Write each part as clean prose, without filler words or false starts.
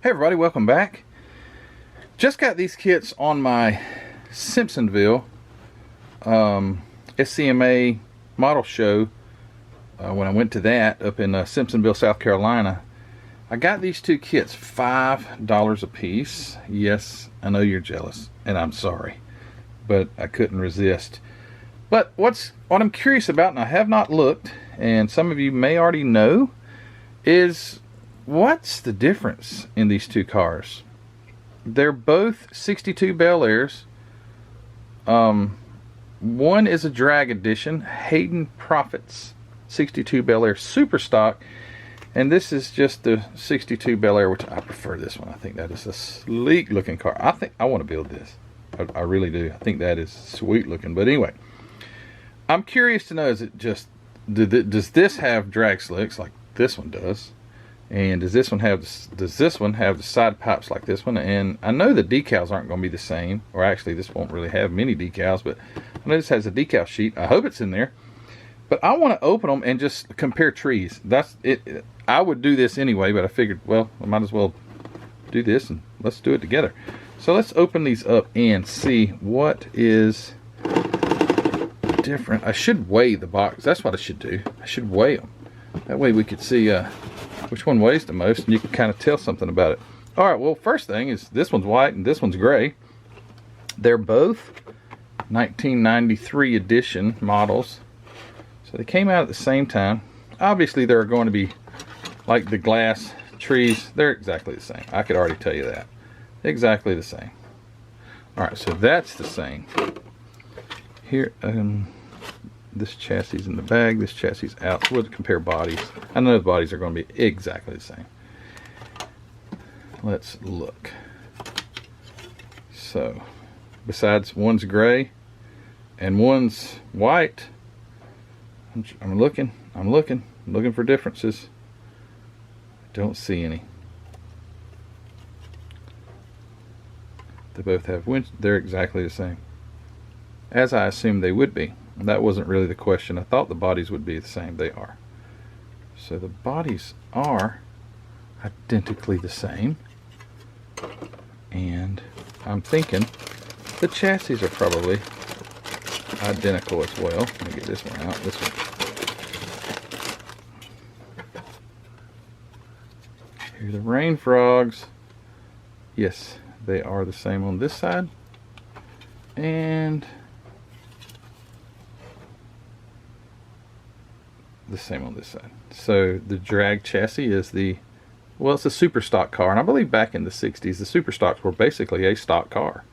Hey everybody, welcome back. Just got these kits on my Simpsonville SCMA model show when I went to that up in Simpsonville, South Carolina. I got these two kits, $5 a piece. Yes, I know you're jealous, and I'm sorry, but I couldn't resist. But what I'm curious about, and I have not looked, and some of you may already know, is what's the difference in these two cars? They're both 62 Bel Airs. One is a drag edition, Hayden Profits 62 Bel Air Super Stock, and this is just the 62 Bel Air, which I prefer this one. I think that is a sleek looking car. I think I want to build this. I really do. I think that is sweet looking. But anyway, I'm curious to know, is it just, does this have drag slicks like this one does? And does this one have the side pipes like this one? And I know the decals aren't going to be the same, or actually this won't really have many decals, but I know this has a decal sheet. I hope it's in there. But I want to open them and just compare trees. That's it. I would do this anyway, but I figured, well, I might as well do this and let's do it together. So let's open these up and see what is different. I should weigh the box. That's what I should do. I should weigh them. That way we could see which one weighs the most, and you can kind of tell something about it. All right, well, first thing is this one's white and this one's gray. They're both 1993 edition models, so they came out at the same time. Obviously, they're going to be like the glass trees. They're exactly the same. I could already tell you that. Exactly the same. All right, so that's the same. Here, this chassis is in the bag, this chassis is out. So we'll compare bodies. I know the bodies are going to be exactly the same. Let's look. So, besides one's gray and one's white, I'm looking for differences. Don't see any. They both have winch. They're exactly the same, as I assumed they would be. That wasn't really the question. I thought the bodies would be the same. They are. So the bodies are identically the same. And I'm thinking the chassis are probably identical as well. Let me get this one out. This one. Here are the rain frogs. Yes, they are the same on this side. And the same on this side. So the drag chassis is it's a super stock car, and I believe back in the 60s the super stocks were basically a stock car.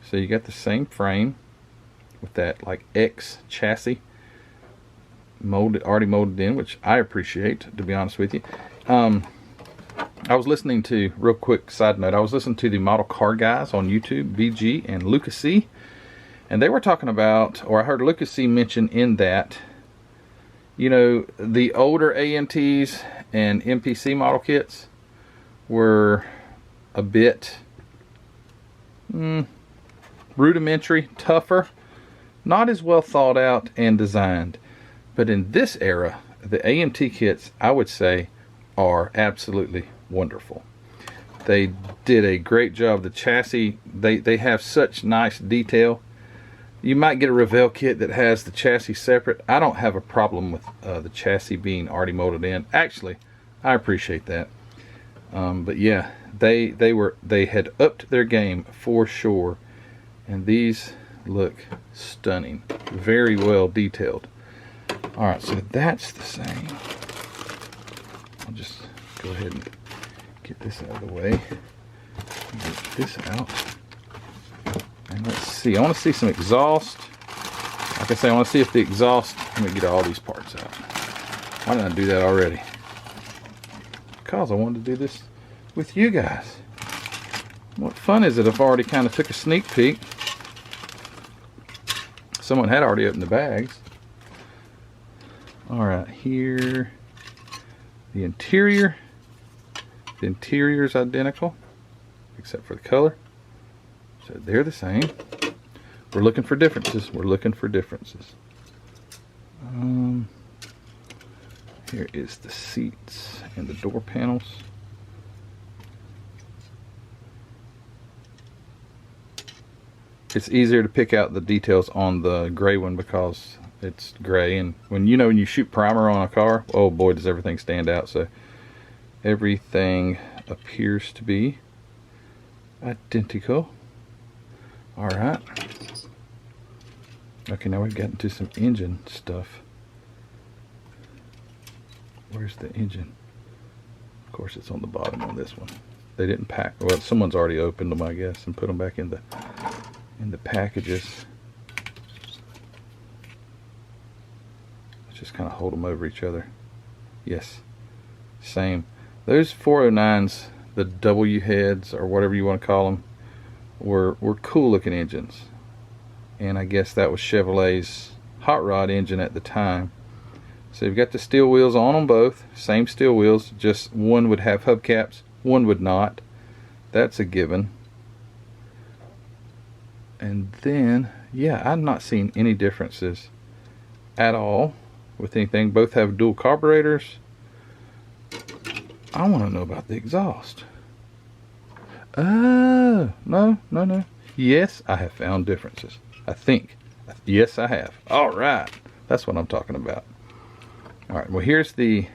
So you got the same frame with that like X chassis already molded in, which I appreciate, to be honest with you. I was listening to, real quick side note, I was listening to the Model Car Guys on YouTube, VG and Lucas C, and they were talking about, or I heard Lucas C mention in that, you know, the older AMTs and MPC model kits were a bit rudimentary, tougher, not as well thought out and designed. But in this era, the AMT kits, I would say, are absolutely wonderful. They did a great job. The chassis, they have such nice detail. You might get a Revell kit that has the chassis separate. I don't have a problem with the chassis being already molded in. Actually, I appreciate that. But yeah, they had upped their game for sure, and these look stunning, very well detailed. All right, so that's the same. I'll just go ahead and get this out of the way. Get this out. And let's see, I want to see some exhaust. Like I say, I want to see if the exhaust, let me get all these parts out. Why didn't I do that already? Because I wanted to do this with you guys. What fun is it if I already kind of took a sneak peek? Someone had already opened the bags. All right, here, the interior. The interior is identical, except for the color. So they're the same. We're looking for differences. We're looking for differences. Here is the seats and the door panels. it's easier to pick out the details on the gray one because it's gray, and when you shoot primer on a car, oh boy, does everything stand out. So everything appears to be identical. All right. Okay, now we've gotten to some engine stuff. Where's the engine? Of course, it's on the bottom on this one. They didn't pack. Well, someone's already opened them, I guess, and put them back in the packages. Let's just kind of hold them over each other. Yes, same. Those 409s, the W heads or whatever you want to call them, were cool looking engines, and I guess that was Chevrolet's hot rod engine at the time. So you've got the steel wheels on them both, same steel wheels, just one would have hubcaps, one would not. That's a given. And then, yeah, I've not seen any differences at all with anything. Both have dual carburetors. I want to know about the exhaust. Oh, no. Yes, I have found differences. I think. Yes, I have. All right. That's what I'm talking about. All right, well, here's the...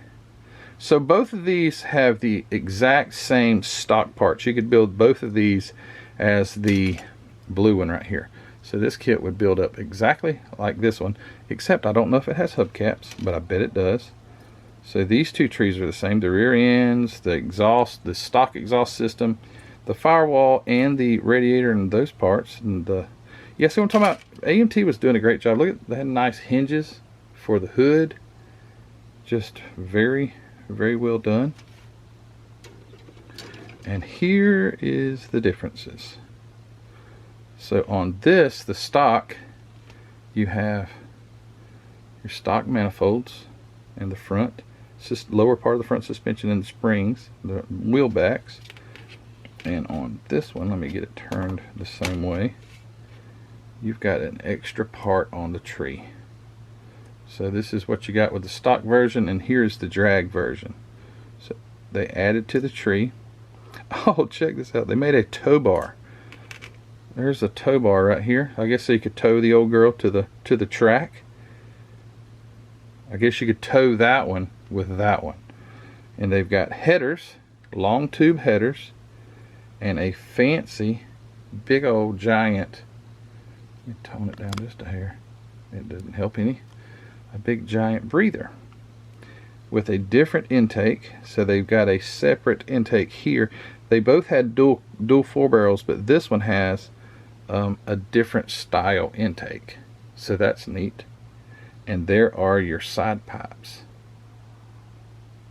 So both of these have the exact same stock parts. You could build both of these as the blue one right here. So this kit would build up exactly like this one, except I don't know if it has hubcaps, but I bet it does. So these two trees are the same. The rear ends, the exhaust, the stock exhaust system, the firewall, and the radiator, and those parts. And the... Yeah, see what I'm talking about? AMT was doing a great job. Look at, they had nice hinges for the hood. Just very, very well done. And here is the differences. So on this, the stock, you have your stock manifolds in the front. It's just lower part of the front suspension and the springs, the wheel backs. And on this one, let me get it turned the same way. You've got an extra part on the tree. So this is what you got with the stock version, and here's the drag version. So they added to the tree. Oh, check this out. They made a tow bar. There's a tow bar right here. I guess so you could tow the old girl to the track. I guess you could tow that one with that one. And they've got headers, long tube headers, and a fancy big old giant. Let me tone it down just a hair. It doesn't help any. A big giant breather with a different intake. So they've got a separate intake here. They both had dual 4 barrels, but this one has a different style intake. So that's neat. And there are your side pipes.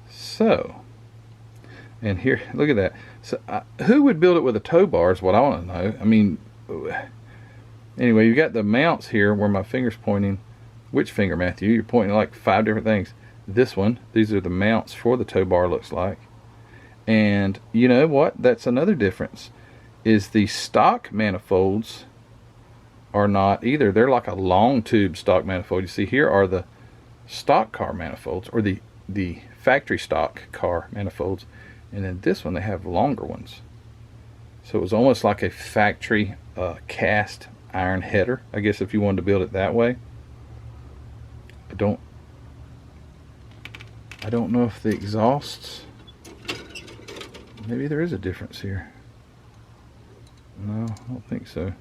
So, and here, look at that. So who would build it with a tow bar is what I want to know. I mean, anyway, you got the mounts here where my finger's pointing. Which finger, Matthew? You're pointing like 5 different things. This one, these are the mounts for the tow bar, looks like. And you know what? That's another difference. Is the stock manifolds are not either. They're like a long tube stock manifold. You see here are the stock car manifolds, or the factory stock car manifolds. And then this one, they have longer ones. So it was almost like a factory cast iron header, I guess, if you wanted to build it that way. I don't know if the exhausts, maybe there is a difference here. No, I don't think so.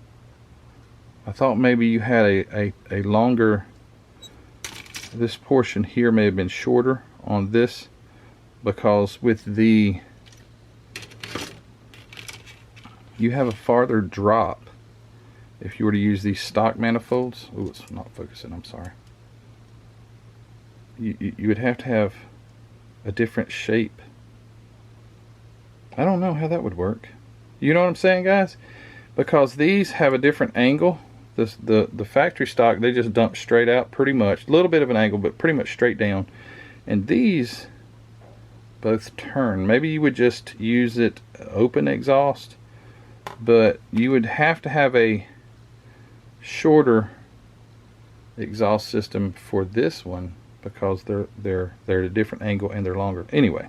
I thought maybe you had a longer, this portion here may have been shorter on this, because with the, you have a farther drop if you were to use these stock manifolds. Oh, it's not focusing, I'm sorry. You would have to have a different shape. I don't know how that would work. You know what I'm saying, guys? Because these have a different angle. The factory stock, they just dump straight out pretty much. A little bit of an angle, but pretty much straight down. And these both turn. Maybe you would just use it open exhaust, but you would have to have a shorter exhaust system for this one, because they're at a different angle and they're longer. Anyway,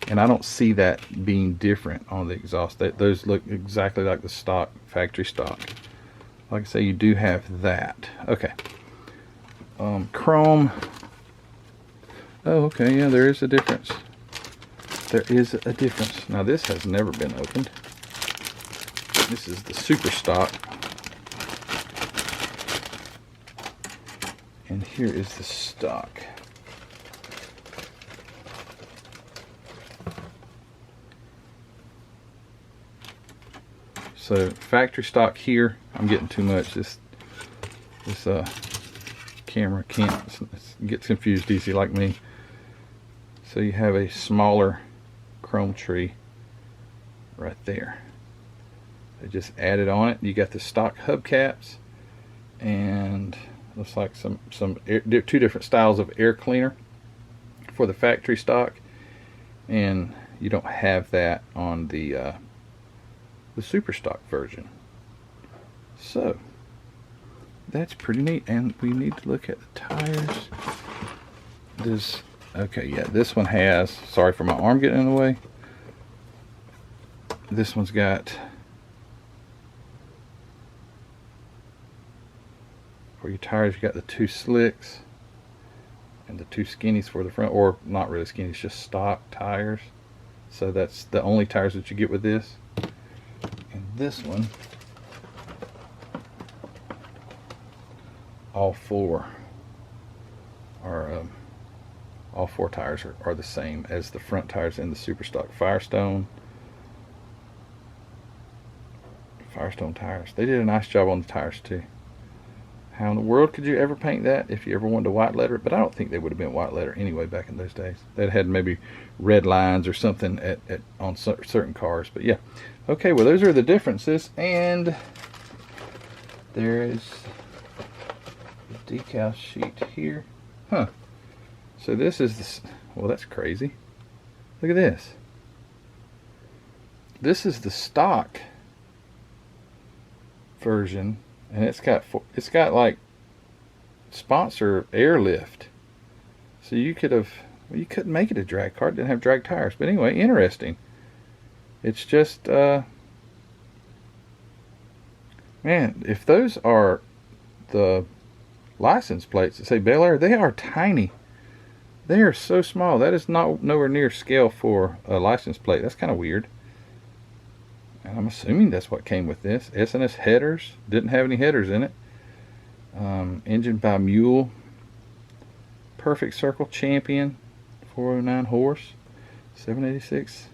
and I don't see that being different on the exhaust. Those look exactly like the stock, factory stock. like I say, you do have that. Okay. Chrome. Oh, okay, yeah, there is a difference. There is a difference. Now this has never been opened. This is the super stock. And here is the stock. So factory stock here, I'm getting too much. This camera can't, gets confused easy like me. So you have a smaller chrome tree right there. They just added on it. You got the stock hubcaps, and looks like two different styles of air cleaner for the factory stock, and you don't have that on the super stock version. So that's pretty neat. And we need to look at the tires. Okay, yeah, this one has, sorry for my arm getting in the way, this one's got, for your tires, you got the 2 slicks and the 2 skinnies for the front, or not really skinnies, just stock tires. So that's the only tires that you get with this. And this one, all 4 tires are the same as the front tires in the super stock Firestone tires. They did a nice job on the tires too. How in the world could you ever paint that if you ever wanted to white letter it? But I don't think they would have been white letter anyway back in those days. They'd had maybe red lines or something on certain cars. But yeah, okay, well those are the differences. And there is the decal sheet here. Huh. So this is the, well, that's crazy. Look at this. This is the stock version, and it's got like sponsor airlift. So you could have, well, you couldn't make it a drag car. It didn't have drag tires. But anyway, interesting. It's just man, if those are the license plates that say Bel Air, they are tiny. They are so small. That is nowhere near scale for a license plate. That's kind of weird. And I'm assuming that's what came with this. S&S headers. Didn't have any headers in it. Engine by Mule. Perfect Circle Champion. 409 horse. 786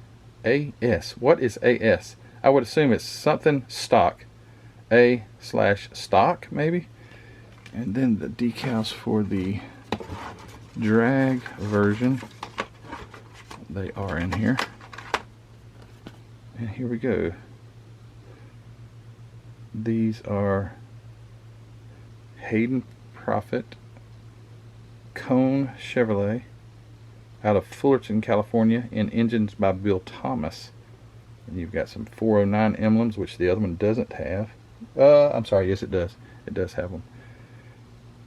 AS. What is AS? I would assume it's something stock. A/stock maybe. And then the decals for the drag version, they are in here. And here we go. These are Hayden Profit Cone Chevrolet out of Fullerton, California, in engines by Bill Thomas. And you've got some 409 emblems, which the other one doesn't have. I'm sorry, yes it does. It does have them.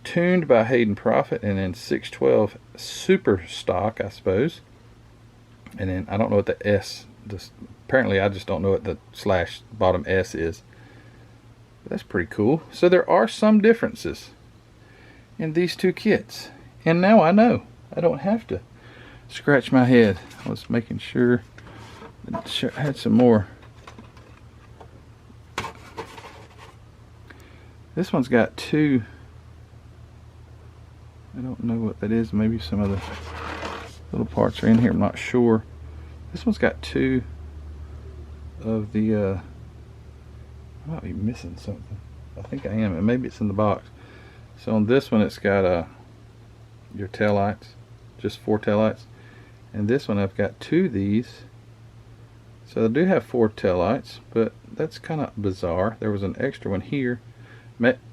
Tuned by Hayden Profit, and then 612 super stock, I suppose. And then I don't know what the S, apparently I just don't know what the slash bottom S is. But that's pretty cool. So there are some differences in these two kits. And now I know. I don't have to scratch my head. I was making sure that it had some more. This one's got 2. I don't know what that is. Maybe some other little parts are in here. I'm not sure. This one's got 2 of the I might be missing something. I think I am, and maybe it's in the box. So on this one it's got your taillights, just 4 taillights, and this one I've got 2 of these. So I do have 4 taillights, but that's kind of bizarre. There was an extra one here.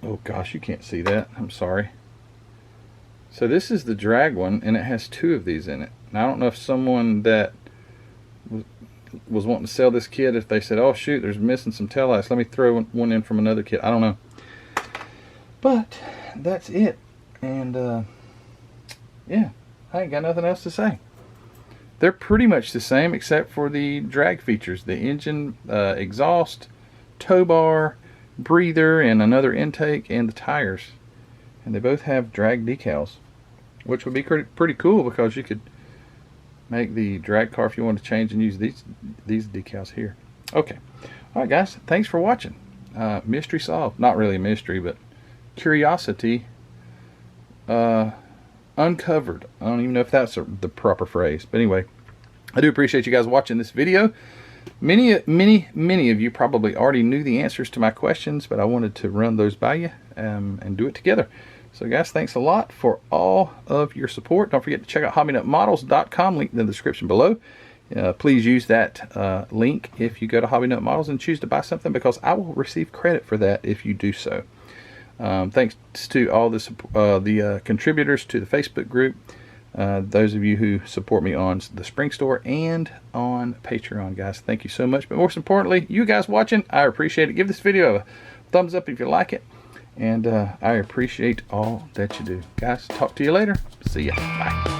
Oh gosh, you can't see that. I'm sorry. So this is the drag one, and it has 2 of these in it. Now I don't know if someone that was wanting to sell this kit, if they said, oh shoot, there's missing some taillights, let me throw one in from another kit. I don't know. But that's it. And yeah, I ain't got nothing else to say. They're pretty much the same except for the drag features. The engine, exhaust, tow bar, breather and another intake and the tires. And they both have drag decals, which would be pretty cool because you could make the drag car if you want to change and use these decals here. Okay. All right, guys. Thanks for watching. Mystery solved. Not really a mystery, but curiosity uncovered. I don't even know if that's the proper phrase. But anyway, I do appreciate you guys watching this video. Many of you probably already knew the answers to my questions, but I wanted to run those by you and do it together. So guys, thanks a lot for all of your support. Don't forget to check out hobbynutmodels.com, link in the description below. Please use that link if you go to Hobby Nut Models and choose to buy something, because I will receive credit for that if you do so. Thanks to all the contributors to the Facebook group, those of you who support me on the Spring Store and on Patreon, guys. Thank you so much. But most importantly, you guys watching, I appreciate it. Give this video a thumbs up if you like it. And I appreciate all that you do. Guys, talk to you later. See ya. Bye.